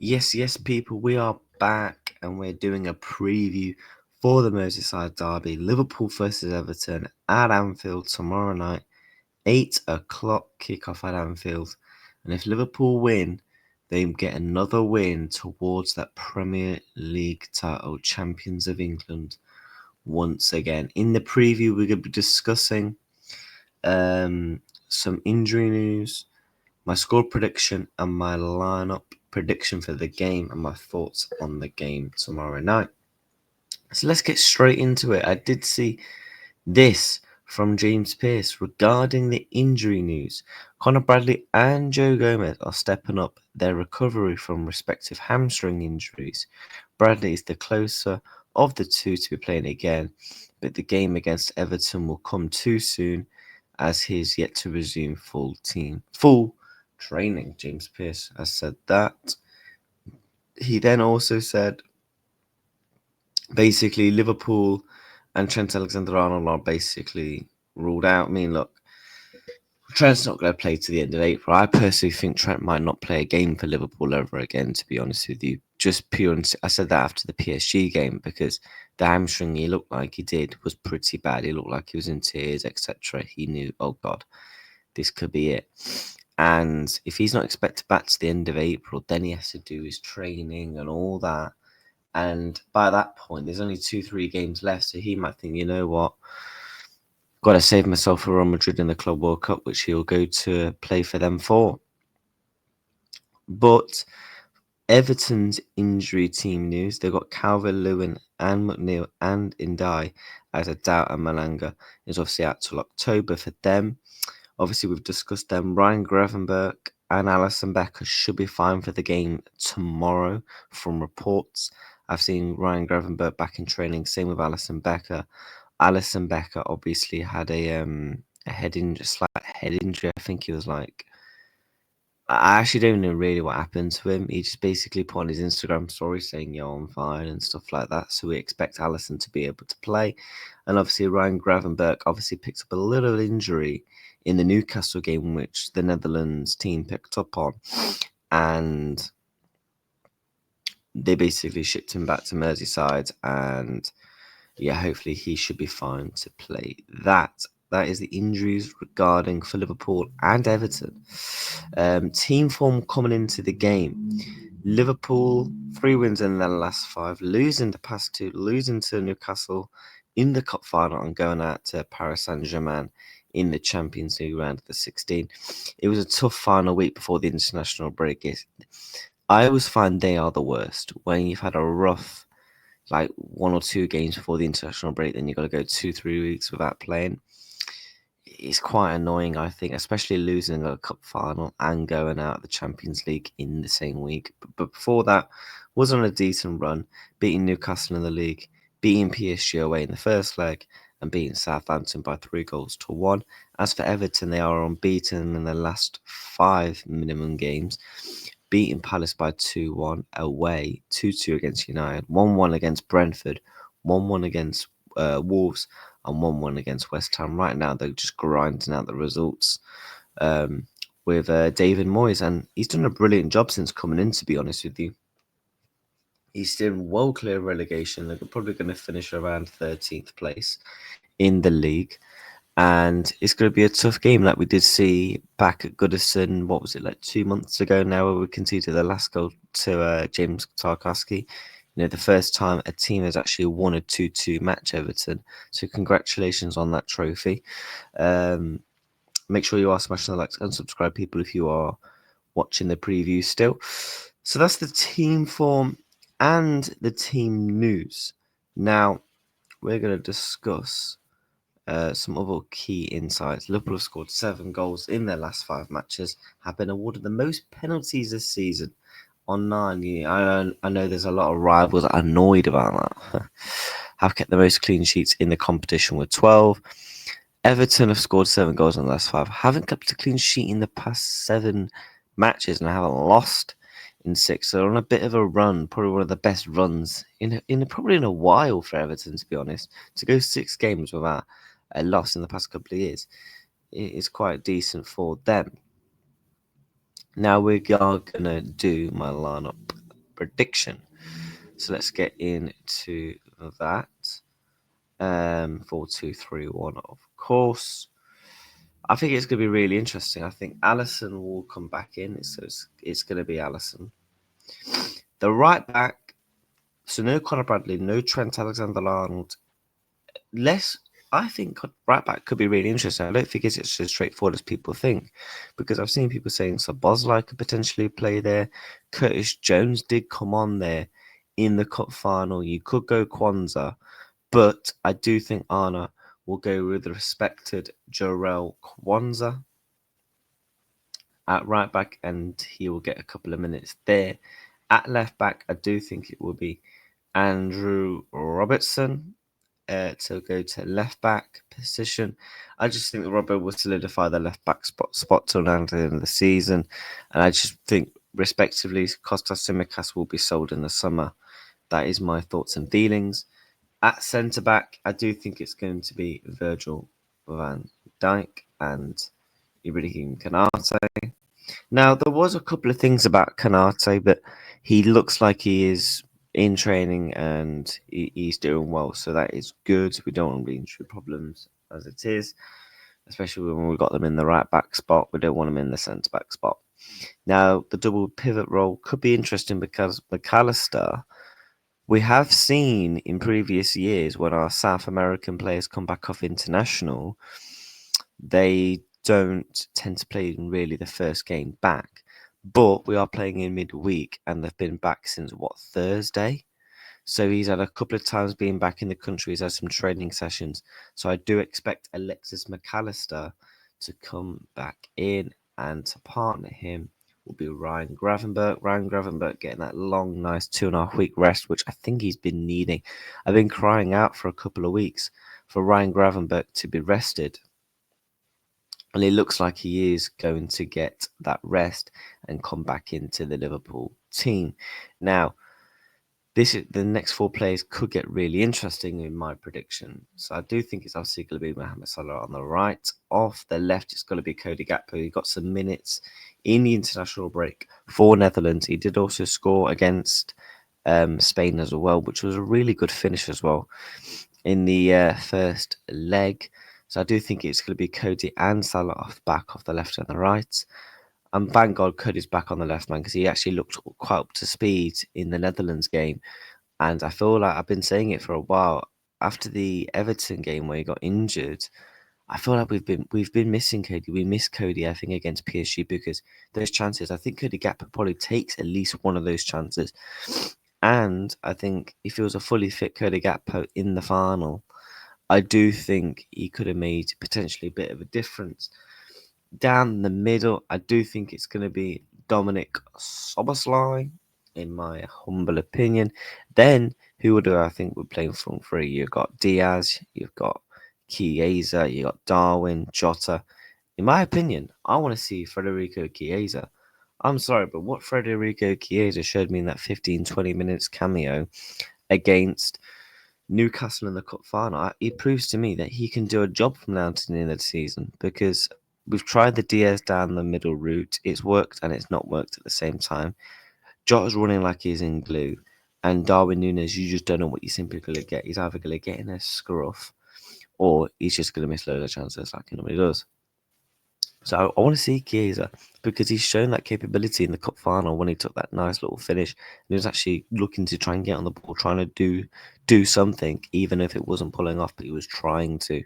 Yes, people, we are back and we're doing a preview for the Merseyside derby. Liverpool versus Everton at Anfield tomorrow night, 8 o'clock kickoff at Anfield. And if Liverpool win, they get another win towards that Premier League title, Champions of England, once again. In the preview, we're going to be discussing some injury news, my score prediction, and my lineup prediction for the game, and my thoughts on the game tomorrow night. So let's get straight into it. I did see this from James Pearce regarding the injury news. Conor Bradley and Joe Gomez are stepping up their recovery from respective hamstring injuries. Bradley is the closer of the two to be playing again, but the game against Everton will come too soon as he is yet to resume full training. James Pearce has said that. He then also said, basically, Liverpool and Trent Alexander-Arnold are basically ruled out. I mean, look, Trent's not going to play to the end of April. I personally think Trent might not play a game for Liverpool ever again, to be honest with you. Just pure, and I said that after the PSG game because the hamstring he looked like he did was pretty bad. He looked like he was in tears, etc. He knew, oh God, this could be it. And if he's not expected back to the end of April, then he has to do his training and all that. And by that point, there's only 2-3 games left. So he might think, you know what? Got to save myself for Real Madrid in the Club World Cup, which he'll go to play for them for. But Everton's injury team news, they've got Calvert-Lewin and McNeil and Ndai as a doubt, and Malanga is obviously out till October for them. Obviously, we've discussed them. Ryan Gravenberch and Alisson Becker should be fine for the game tomorrow from reports. I've seen Ryan Gravenberch back in training, same with Alisson Becker. Alisson Becker obviously had a slight head injury. I think he was like, I actually don't know really what happened to him. He just basically put on his Instagram story saying, yo, I'm fine and stuff like that. So we expect Alisson to be able to play. And obviously Ryan Gravenberch obviously picked up a little injury in the Newcastle game, which the Netherlands team picked up on. And they basically shipped him back to Merseyside. And yeah, hopefully he should be fine to play that. That is the injuries regarding for Liverpool and Everton. Team form coming into the game. Liverpool, 3 wins in their last 5, losing the past 2, losing to Newcastle in the cup final and going out to Paris Saint-Germain in the Champions League round of the 16. It was a tough final week before the international break. I always find they are the worst. When you've had a rough, like 1 or 2 games before the international break, then you've got to go 2-3 weeks without playing. It's quite annoying, I think, especially losing a cup final and going out of the Champions League in the same week. But before that, was on a decent run, beating Newcastle in the league, beating PSG away in the first leg, and beating Southampton by 3-1. As for Everton, they are unbeaten in the last 5 minimum games, beating Palace by 2-1 away, 2-2 against United, 1-1 against Brentford, 1-1 against Wolves, and 1-1 against West Ham. Right now, they're just grinding out the results with David Moyes, and he's done a brilliant job since coming in, to be honest with you. He's doing well clear of relegation. They're probably going to finish around 13th place in the league. And it's going to be a tough game, like we did see back at Goodison, what was it, like 2 months ago now, where we conceded the last goal to James Tarkowski. You know, the first time a team has actually won a 2-2 match, Everton. So congratulations on that trophy. Make sure you are smashing the likes and subscribe, people, if you are watching the preview still. So that's the team form and the team news. Now, we're going to discuss some other key insights. Liverpool have scored 7 goals in their last 5 matches, have been awarded the most penalties this season on 9. I know there's a lot of rivals annoyed about that. Have kept the most clean sheets in the competition with 12. Everton have scored 7 goals in the last 5. Haven't kept a clean sheet in the past 7 matches and haven't lost in 6. So they're on a bit of a run, probably one of the best runs probably in a while for Everton, to be honest. To go 6 games without a loss in the past couple of years, it is quite decent for them. Now we are going to do my lineup prediction. So let's get into that. 4-2-3-1, of course. I think it's going to be really interesting. I think Allison will come back in, so it's going to be Allison. The right back, so no Conor Bradley, no Trent Alexander-Arnold. I think right back could be really interesting. I don't think it's as straightforward as people think, because I've seen people saying Szoboszlai could potentially play there. Curtis Jones did come on there in the cup final. You could go Kwanzaa, but I do think Arna will go with the respected Jarell Kwanzaa at right back, and he will get a couple of minutes there. At left back, I do think it will be Andrew Robertson to go to left back position. I just think that Robbo will solidify the left back spot till now at the end of the season, and I just think, respectively, Kostas Tsimikas will be sold in the summer. That is my thoughts and feelings. At centre back, I do think it's going to be Virgil van Dijk and Ibrahim Konate. Now, there was a couple of things about Konate, but he looks like he is in training and he's doing well, so that is good. We don't want to be injury problems as it is, especially when we've got them in the right back spot. We don't want them in the centre back spot. Now, the double pivot role could be interesting because McAllister, we have seen in previous years when our South American players come back off international, they don't tend to play in really the first game back. But we are playing in midweek and they've been back since Thursday? So he's had a couple of times being back in the country. He's had some training sessions. So I do expect Alexis McAllister to come back in, and to partner him will be Ryan Gravenberch. Ryan Gravenberch getting that long, nice 2.5 week rest, which I think he's been needing. I've been crying out for a couple of weeks for Ryan Gravenberch to be rested. And it looks like he is going to get that rest and come back into the Liverpool team. Now, the next 4 players could get really interesting in my prediction. So I do think it's obviously going to be Mohamed Salah on the right. Off the left, it's going to be Cody Gakpo. He got some minutes in the international break for Netherlands. He did also score against Spain as well, which was a really good finish as well in the first leg. So I do think it's going to be Cody and Salah off the left and the right. And thank God Cody's back on the left, man, because he actually looked quite up to speed in the Netherlands game. And I feel like I've been saying it for a while. After the Everton game where he got injured, I feel like we've been missing Cody. We missed Cody, I think, against PSG, because those chances, I think Cody Gakpo probably takes at least one of those chances. And I think if it was a fully fit Cody Gakpo in the final, I do think he could have made potentially a bit of a difference. Down the middle, I do think it's going to be Dominic Szoboszlai, in my humble opinion. Then, who do I think we're playing front three? You've got Diaz, you've got Chiesa, you've got Darwin, Jota. In my opinion, I want to see Federico Chiesa. I'm sorry, but what Federico Chiesa showed me in that 15-20 minutes cameo against Newcastle in the cup final, it proves to me that he can do a job from now to the end of the season, because we've tried the Diaz down the middle route. It's worked and it's not worked at the same time. Jota's running like he's in glue, and Darwin Núñez, you just don't know what you're simply going to get. He's either going to get in a scruff, or he's just going to miss loads of chances like he normally does. So I want to see Chiesa, because he's shown that capability in the cup final when he took that nice little finish. And he was actually looking to try and get on the ball, trying to do something, even if it wasn't pulling off, but he was trying to.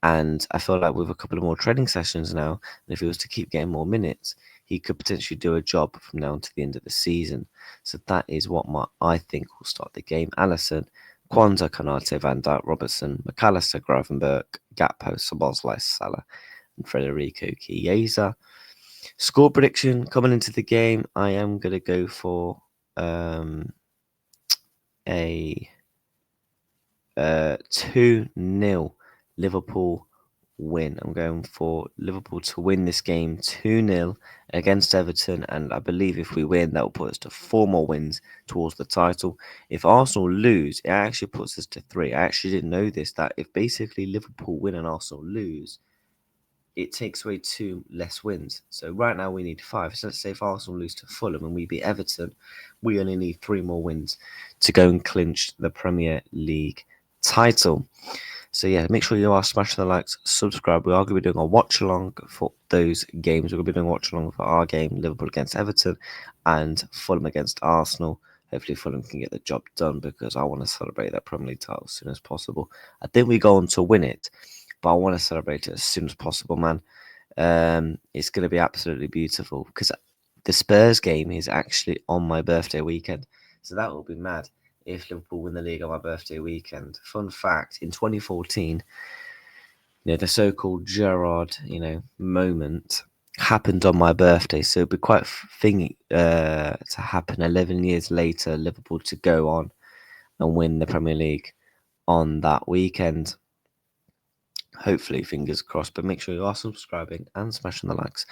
And I feel like with a couple of more training sessions now, and if he was to keep getting more minutes, he could potentially do a job from now to the end of the season. So that is what I think will start the game. Alisson, Kwanzaa, Konate, Van Dijk, Robertson, McAllister, Gravenberch, Gakpo, Szoboszlai, Salah, and Federico Chiesa. Score prediction coming into the game, I am going to go for a 2-0 Liverpool win. I'm going for Liverpool to win this game 2-0 against Everton, and I believe if we win, that will put us to 4 more wins towards the title. If Arsenal lose, it actually puts us to 3. I actually didn't know this, that if basically Liverpool win and Arsenal lose, it takes away 2 less wins. So right now we need 5. So let's say if Arsenal lose to Fulham and we beat Everton, we only need 3 more wins to go and clinch the Premier League title. So yeah, make sure you are smashing the likes, subscribe. We are going to be doing a watch along for those games. We're going to be doing a watch along for our game, Liverpool against Everton and Fulham against Arsenal. Hopefully Fulham can get the job done because I want to celebrate that Premier League title as soon as possible. I think we go on to win it, but I want to celebrate it as soon as possible, man. It's going to be absolutely beautiful because the Spurs game is actually on my birthday weekend. So that will be mad if Liverpool win the league on my birthday weekend. Fun fact, in 2014, the so-called Gerrard, moment happened on my birthday. So it'd be quite thing to happen 11 years later, Liverpool to go on and win the Premier League on that weekend. Hopefully, fingers crossed, but make sure you are subscribing and smashing the likes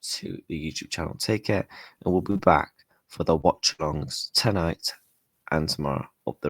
to the YouTube channel. Take care, and we'll be back for the watch alongs tonight and tomorrow up the